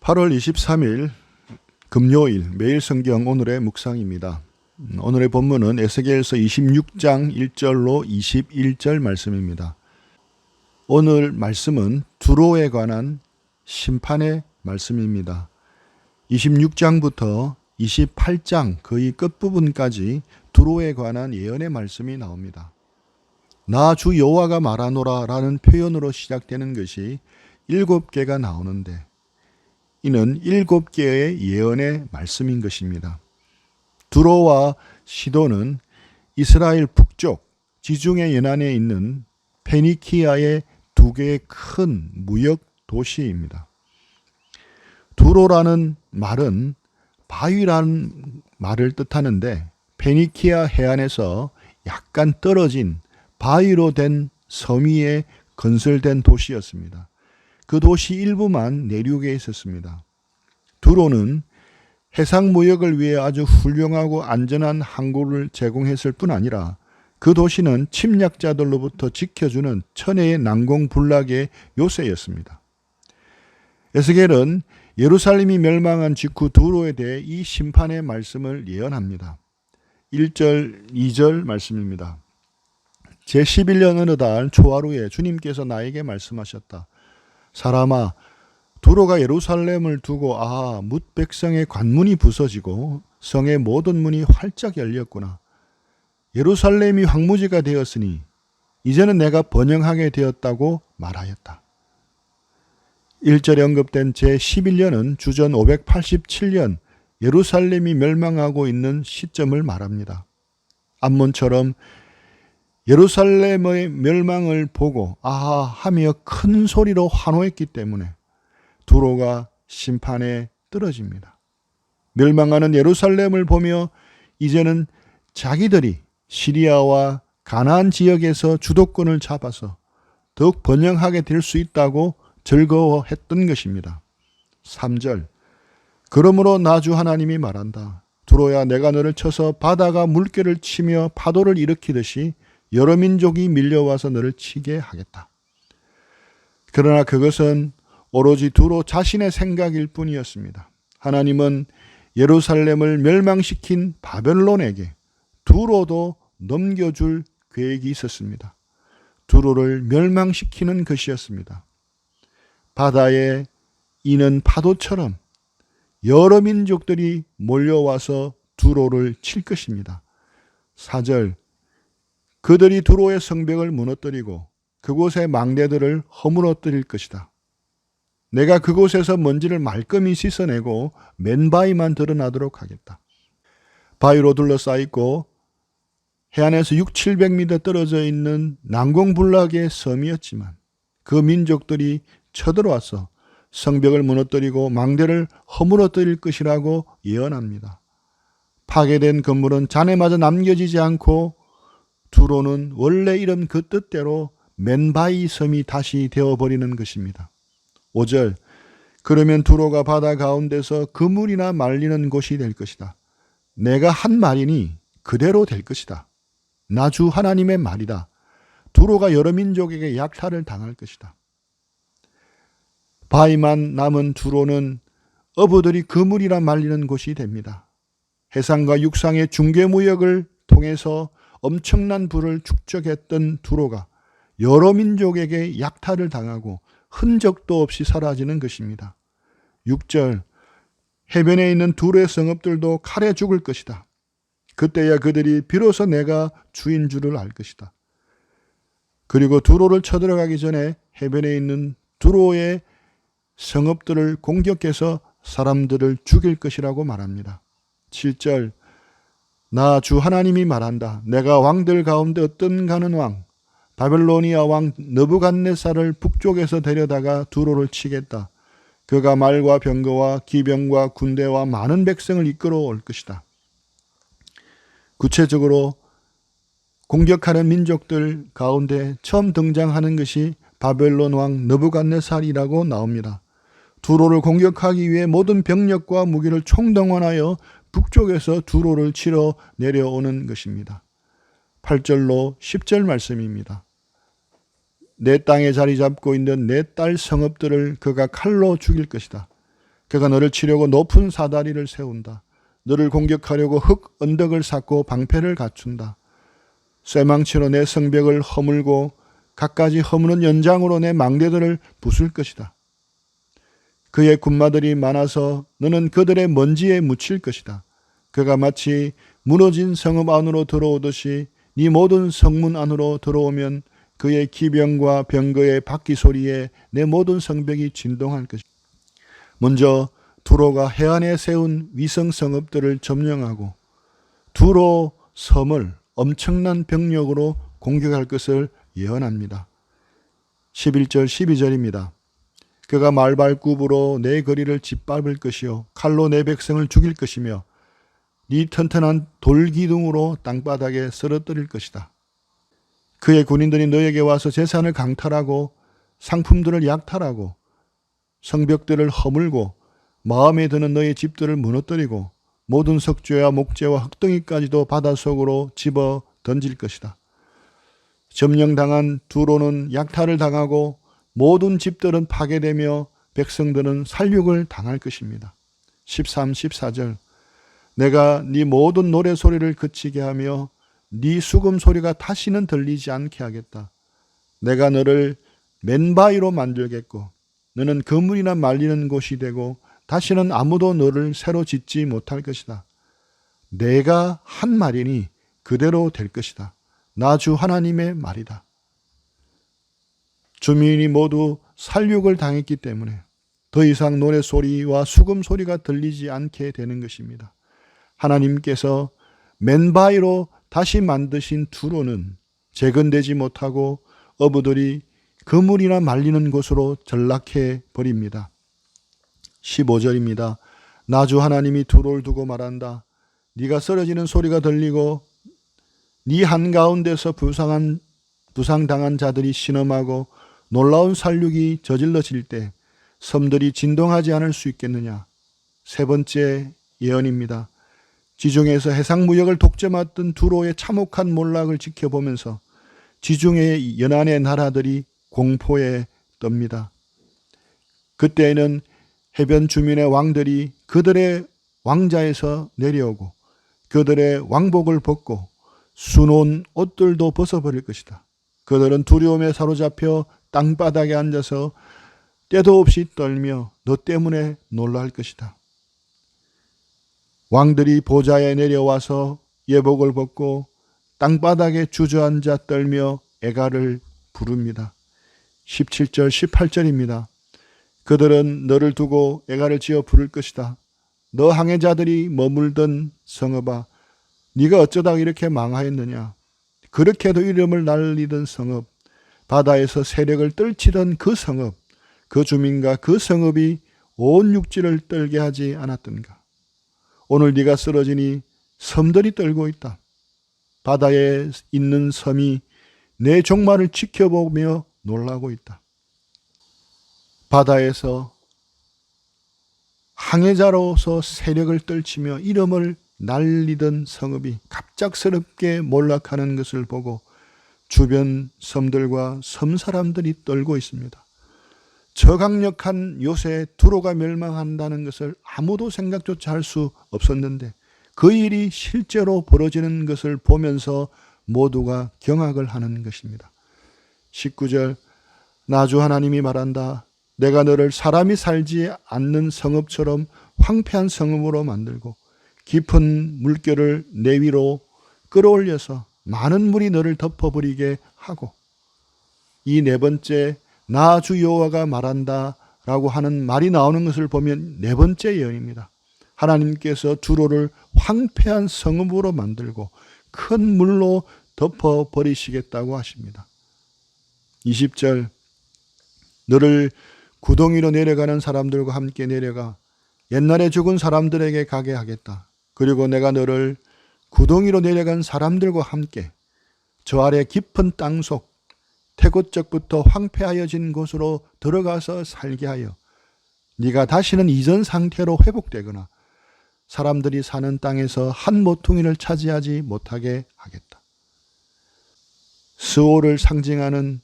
8월 23일 금요일 매일 성경 오늘의 묵상입니다. 오늘의 본문은 에스겔서 26장 1절로 21절 말씀입니다. 오늘 말씀은 두로에 관한 심판의 말씀입니다. 26장부터 28장 거의 끝부분까지 두로에 관한 예언의 말씀이 나옵니다. 나 주 여호와가 말하노라 라는 표현으로 시작되는 것이 7개가 나오는데 이는 7개의 예언의 말씀인 것입니다. 두로와 시도는 이스라엘 북쪽 지중해 연안에 있는 페니키아의 2개의 큰 무역 도시입니다. 두로라는 말은 바위라는 말을 뜻하는데 페니키아 해안에서 약간 떨어진 바위로 된 섬 위에 건설된 도시였습니다. 그 도시 일부만 내륙에 있었습니다. 두로는 해상 무역을 위해 아주 훌륭하고 안전한 항구를 제공했을 뿐 아니라 그 도시는 침략자들로부터 지켜주는 천혜의 난공불락의 요새였습니다. 에스겔은 예루살렘이 멸망한 직후 두로에 대해 이 심판의 말씀을 예언합니다. 1절, 2절 말씀입니다. 제11년 어느 달 초하루에 주님께서 나에게 말씀하셨다. 사람아, 두로가 예루살렘을 두고 뭇 백성의 관문이 부서지고 성의 모든 문이 활짝 열렸구나. 예루살렘이 황무지가 되었으니 이제는 내가 번영하게 되었다고 말하였다. 1절에 언급된 제11년은 주전 587년 예루살렘이 멸망하고 있는 시점을 말합니다. 암몬처럼 예루살렘의 멸망을 보고 아하 하며 큰 소리로 환호했기 때문에 두로가 심판에 떨어집니다. 멸망하는 예루살렘을 보며 이제는 자기들이 시리아와 가나안 지역에서 주도권을 잡아서 더욱 번영하게 될 수 있다고 즐거워했던 것입니다. 3절 그러므로 나 주 하나님이 말한다. 두로야, 내가 너를 쳐서 바다가 물결을 치며 파도를 일으키듯이 여러 민족이 밀려와서 너를 치게 하겠다. 그러나 그것은 오로지 두로 자신의 생각일 뿐이었습니다. 하나님은 예루살렘을 멸망시킨 바벨론에게 두로도 넘겨줄 계획이 있었습니다. 두로를 멸망시키는 것이었습니다. 바다에 이는 파도처럼 여러 민족들이 몰려와서 두로를 칠 것입니다. 4절 그들이 두로의 성벽을 무너뜨리고 그곳의 망대들을 허물어뜨릴 것이다. 내가 그곳에서 먼지를 말끔히 씻어내고 맨바위만 드러나도록 하겠다. 바위로 둘러싸있고 해안에서 600~700m 떨어져 있는 난공불락의 섬이었지만 그 민족들이 쳐들어와서 성벽을 무너뜨리고 망대를 허물어뜨릴 것이라고 예언합니다. 파괴된 건물은 잔해마저 남겨지지 않고 두로는 원래 이런 그 뜻대로 맨바위 섬이 다시 되어버리는 것입니다. 5절 그러면 두로가 바다 가운데서 그물이나 말리는 곳이 될 것이다. 내가 한 말이니 그대로 될 것이다. 나 주 하나님의 말이다. 두로가 여러 민족에게 약탈을 당할 것이다. 바위만 남은 두로는 어부들이 그물이나 말리는 곳이 됩니다. 해상과 육상의 중개무역을 통해서 엄청난 부를 축적했던 두로가 여러 민족에게 약탈을 당하고 흔적도 없이 사라지는 것입니다. 6절 해변에 있는 두로의 성읍들도 칼에 죽을 것이다. 그때야 그들이 비로소 내가 주인 줄을 알 것이다. 그리고 두로를 쳐들어가기 전에 해변에 있는 두로의 성읍들을 공격해서 사람들을 죽일 것이라고 말합니다. 7절 나 주 하나님이 말한다. 내가 왕들 가운데 어떤 가는 왕 바벨로니아 왕 느부갓네살을 북쪽에서 데려다가 두로를 치겠다. 그가 말과 병거와 기병과 군대와 많은 백성을 이끌어올 것이다. 구체적으로 공격하는 민족들 가운데 처음 등장하는 것이 바벨론 왕 느부갓네살이라고 나옵니다. 두로를 공격하기 위해 모든 병력과 무기를 총동원하여 북쪽에서 두로를 치러 내려오는 것입니다. 8절로 10절 말씀입니다. 내 땅에 자리 잡고 있는 내 딸 성읍들을 그가 칼로 죽일 것이다. 그가 너를 치려고 높은 사다리를 세운다. 너를 공격하려고 흙 언덕을 쌓고 방패를 갖춘다. 쇠망치로 내 성벽을 허물고 갖가지 허무는 연장으로 내 망대들을 부술 것이다. 그의 군마들이 많아서 너는 그들의 먼지에 묻힐 것이다. 그가 마치 무너진 성읍 안으로 들어오듯이 네 모든 성문 안으로 들어오면 그의 기병과 병거의 바퀴 소리에 내 모든 성벽이 진동할 것이다. 먼저 두로가 해안에 세운 위성 성읍들을 점령하고 두로 섬을 엄청난 병력으로 공격할 것을 예언합니다. 11절 12절입니다. 그가 말발굽으로 내 거리를 짓밟을 것이요 칼로 내 백성을 죽일 것이며 네 튼튼한 돌기둥으로 땅바닥에 쓰러뜨릴 것이다. 그의 군인들이 너에게 와서 재산을 강탈하고 상품들을 약탈하고 성벽들을 허물고 마음에 드는 너의 집들을 무너뜨리고 모든 석재와 목재와 흙덩이까지도 바닷속으로 집어 던질 것이다. 점령당한 두로는 약탈을 당하고 모든 집들은 파괴되며 백성들은 살육을 당할 것입니다. 13, 14절 내가 네 모든 노래소리를 그치게 하며 네 수금소리가 다시는 들리지 않게 하겠다. 내가 너를 맨바위로 만들겠고 너는 그물이나 말리는 곳이 되고 다시는 아무도 너를 새로 짓지 못할 것이다. 내가 한 말이니 그대로 될 것이다. 나 주 하나님의 말이다. 주민이 모두 살육을 당했기 때문에 더 이상 노래소리와 수금소리가 들리지 않게 되는 것입니다. 하나님께서 맨바위로 다시 만드신 두로는 재건되지 못하고 어부들이 그물이나 말리는 곳으로 전락해 버립니다. 15절입니다. 나 주 하나님이 두로를 두고 말한다. 네가 쓰러지는 소리가 들리고 네 한가운데서 부상당한 자들이 신음하고 놀라운 살육이 저질러질 때 섬들이 진동하지 않을 수 있겠느냐. 세 번째 예언입니다. 지중해에서 해상무역을 독점했던 두로의 참혹한 몰락을 지켜보면서 지중해의 연안의 나라들이 공포에 떱니다. 그때에는 해변 주민의 왕들이 그들의 왕자에서 내려오고 그들의 왕복을 벗고 수놓은 옷들도 벗어버릴 것이다. 그들은 두려움에 사로잡혀 땅바닥에 앉아서 때도 없이 떨며 너 때문에 놀랄 것이다. 왕들이 보좌에 내려와서 예복을 벗고 땅바닥에 주저앉아 떨며 애가를 부릅니다. 17절 18절입니다. 그들은 너를 두고 애가를 지어 부를 것이다. 너 항해자들이 머물던 성읍아, 네가 어쩌다 이렇게 망하였느냐. 그렇게도 이름을 날리던 성읍, 바다에서 세력을 떨치던 그 성읍, 그 주민과 그 성읍이 온 육지를 떨게 하지 않았던가. 오늘 네가 쓰러지니 섬들이 떨고 있다. 바다에 있는 섬이 내 종말을 지켜보며 놀라고 있다. 바다에서 항해자로서 세력을 떨치며 이름을 날리던 성읍이 갑작스럽게 몰락하는 것을 보고 주변 섬들과 섬 사람들이 떨고 있습니다. 저 강력한 요새 두로가 멸망한다는 것을 아무도 생각조차 할 수 없었는데 그 일이 실제로 벌어지는 것을 보면서 모두가 경악을 하는 것입니다. 19절 나 주 하나님이 말한다. 내가 너를 사람이 살지 않는 성읍처럼 황폐한 성읍으로 만들고 깊은 물결을 내 위로 끌어올려서 많은 물이 너를 덮어버리게 하고 이 네 번째 나 주 여호와가 말한다 라고 하는 말이 나오는 것을 보면 네 번째 예언입니다. 하나님께서 두로를 황폐한 성읍으로 만들고 큰 물로 덮어버리시겠다고 하십니다. 20절 너를 구덩이로 내려가는 사람들과 함께 내려가 옛날에 죽은 사람들에게 가게 하겠다. 그리고 내가 너를 구덩이로 내려간 사람들과 함께 저 아래 깊은 땅속 태고적부터 황폐하여진 곳으로 들어가서 살게 하여 네가 다시는 이전 상태로 회복되거나 사람들이 사는 땅에서 한 모퉁이를 차지하지 못하게 하겠다. 스올을 상징하는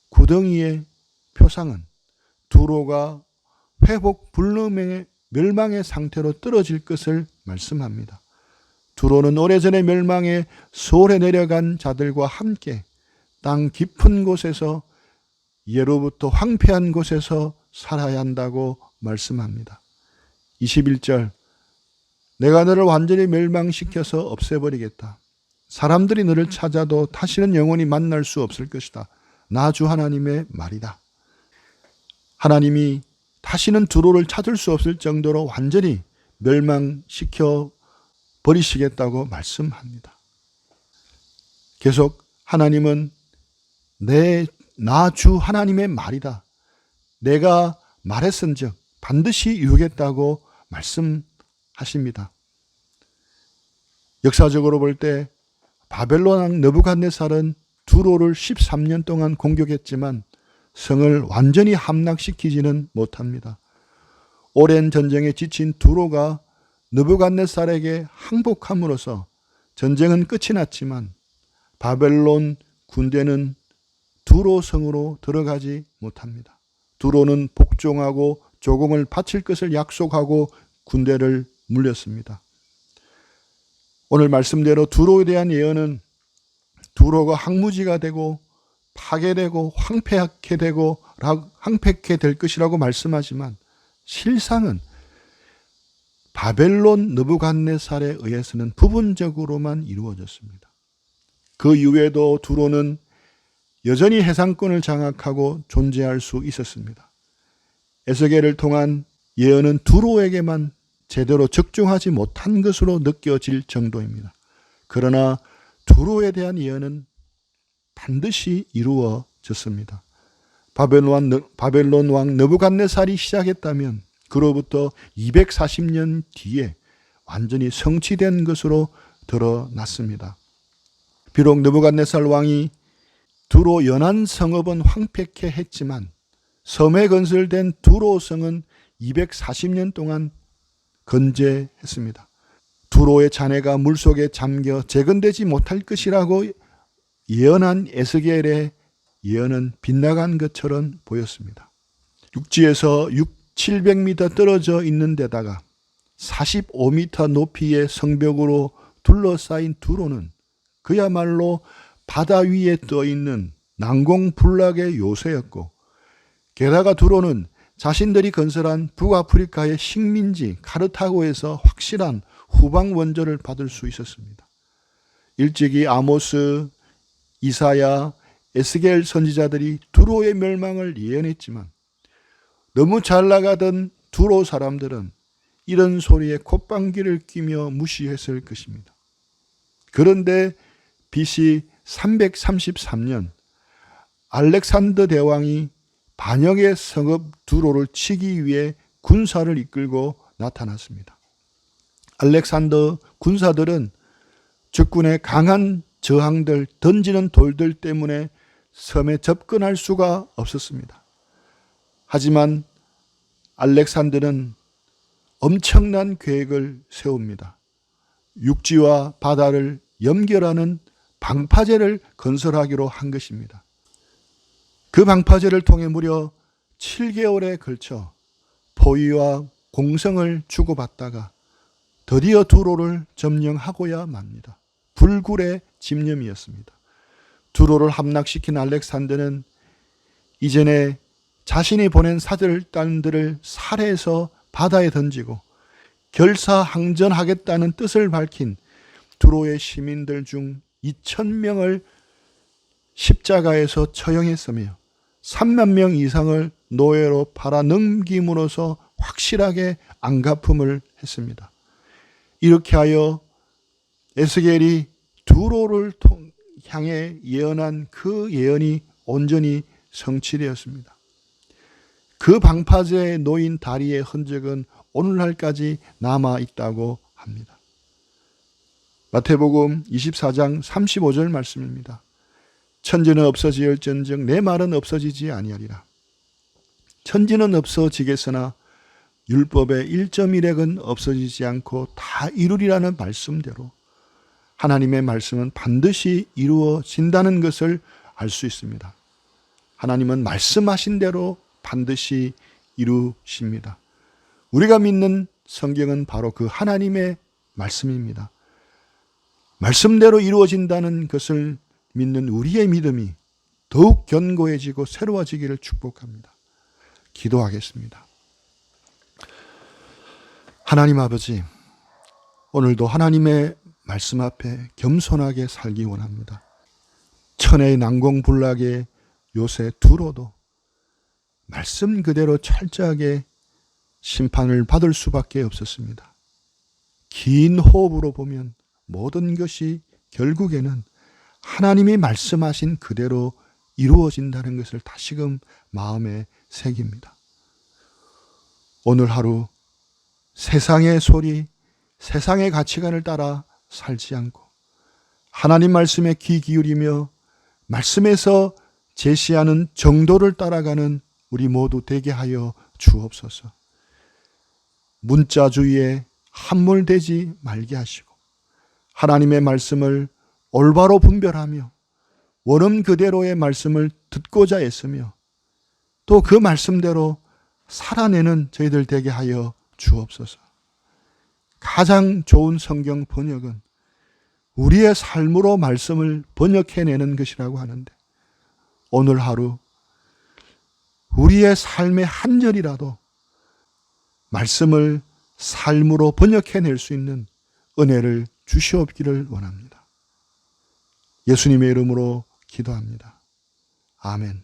구덩이의 표상은 두로가 회복 불능에 멸망의 상태로 떨어질 것을 말씀합니다. 두로는 오래전에 멸망해 소홀에 내려간 자들과 함께 땅 깊은 곳에서 예로부터 황폐한 곳에서 살아야 한다고 말씀합니다. 21절 내가 너를 완전히 멸망시켜서 없애버리겠다. 사람들이 너를 찾아도 다시는 영원히 만날 수 없을 것이다. 나 주 하나님의 말이다. 하나님이 다시는 두로를 찾을 수 없을 정도로 완전히 멸망시켜 버리시겠다고 말씀합니다. 계속 하나님은 나 주 하나님의 말이다. 내가 말했은즉 반드시 이루겠다고 말씀하십니다. 역사적으로 볼 때 바벨론 왕 느부갓네살은 두로를 13년 동안 공격했지만 성을 완전히 함락시키지는 못합니다. 오랜 전쟁에 지친 두로가 느부갓네살에게 항복함으로써 전쟁은 끝이 났지만 바벨론 군대는 두로 성으로 들어가지 못합니다. 두로는 복종하고 조공을 바칠 것을 약속하고 군대를 물렸습니다. 오늘 말씀대로 두로에 대한 예언은 두로가 항무지가 되고 파괴되고 황폐하게 될 것이라고 말씀하지만 실상은 바벨론 느부갓네살에 의해서는 부분적으로만 이루어졌습니다. 그 이후에도 두로는 여전히 해상권을 장악하고 존재할 수 있었습니다. 에스겔을 통한 예언은 두로에게만 제대로 적중하지 못한 것으로 느껴질 정도입니다. 그러나 두로에 대한 예언은 반드시 이루어졌습니다. 바벨론 왕 느부갓네살이 시작했다면 그로부터 240년 뒤에 완전히 성취된 것으로 드러났습니다. 비록 느부갓네살 왕이 두로 연안 성읍은 황폐케 했지만 섬에 건설된 두로 성은 240년 동안 건재했습니다. 두로의 잔해가 물속에 잠겨 재건되지 못할 것이라고 예언한 에스겔의 예언은 빗나간 것처럼 보였습니다. 육지에서 700m 떨어져 있는 데다가 45m 높이의 성벽으로 둘러싸인 두로는 그야말로 바다 위에 떠 있는 난공불락의 요새였고, 게다가 두로는 자신들이 건설한 북아프리카의 식민지 카르타고에서 확실한 후방 원조를 받을 수 있었습니다. 일찍이 아모스, 이사야, 에스겔 선지자들이 두로의 멸망을 예언했지만 너무 잘 나가던 두로 사람들은 이런 소리에 콧방귀를 뀌며 무시했을 것입니다. 그런데 BC 333년 알렉산더 대왕이 반역의 성읍 두로를 치기 위해 군사를 이끌고 나타났습니다. 알렉산더 군사들은 적군의 강한 저항들, 던지는 돌들 때문에 섬에 접근할 수가 없었습니다. 하지만 알렉산더는 엄청난 계획을 세웁니다. 육지와 바다를 연결하는 방파제를 건설하기로 한 것입니다. 그 방파제를 통해 무려 7개월에 걸쳐 포위와 공성을 주고받다가 드디어 두로를 점령하고야 맙니다. 불굴의 집념이었습니다. 두로를 함락시킨 알렉산더는 이전에 자신이 보낸 사절단들을 살해해서 바다에 던지고 결사항전하겠다는 뜻을 밝힌 두로의 시민들 중 2,000명을 십자가에서 처형했으며 3만 명 이상을 노예로 팔아넘김으로써 확실하게 안갚음을 했습니다. 이렇게 하여 에스겔이 두로를 향해 예언한 그 예언이 온전히 성취되었습니다. 그 방파제에 놓인 다리의 흔적은 오늘날까지 남아 있다고 합니다. 마태복음 24장 35절 말씀입니다. 천지는 없어지을전정 내 말은 없어지지 아니하리라. 천지는 없어지겠으나 율법의 1.1핵은 없어지지 않고 다 이루리라는 말씀대로 하나님의 말씀은 반드시 이루어진다는 것을 알 수 있습니다. 하나님은 말씀하신 대로 반드시 이루십니다. 우리가 믿는 성경은 바로 그 하나님의 말씀입니다. 말씀대로 이루어진다는 것을 믿는 우리의 믿음이 더욱 견고해지고 새로워지기를 축복합니다. 기도하겠습니다. 하나님 아버지, 오늘도 하나님의 말씀 앞에 겸손하게 살기 원합니다. 천혜의 난공불락의 요새 두로도 말씀 그대로 철저하게 심판을 받을 수밖에 없었습니다. 긴 호흡으로 보면 모든 것이 결국에는 하나님이 말씀하신 그대로 이루어진다는 것을 다시금 마음에 새깁니다. 오늘 하루 세상의 소리, 세상의 가치관을 따라 살지 않고 하나님 말씀에 귀 기울이며 말씀에서 제시하는 정도를 따라가는 우리 모두 되게 하여 주옵소서. 문자주의에 함몰되지 말게 하시고 하나님의 말씀을 올바로 분별하며 원음 그대로의 말씀을 듣고자 애쓰며 또 그 말씀대로 살아내는 저희들 되게 하여 주옵소서. 가장 좋은 성경 번역은 우리의 삶으로 말씀을 번역해내는 것이라고 하는데 오늘 하루 우리의 삶의 한 절이라도 말씀을 삶으로 번역해낼 수 있는 은혜를 주시옵기를 원합니다. 예수님의 이름으로 기도합니다. 아멘.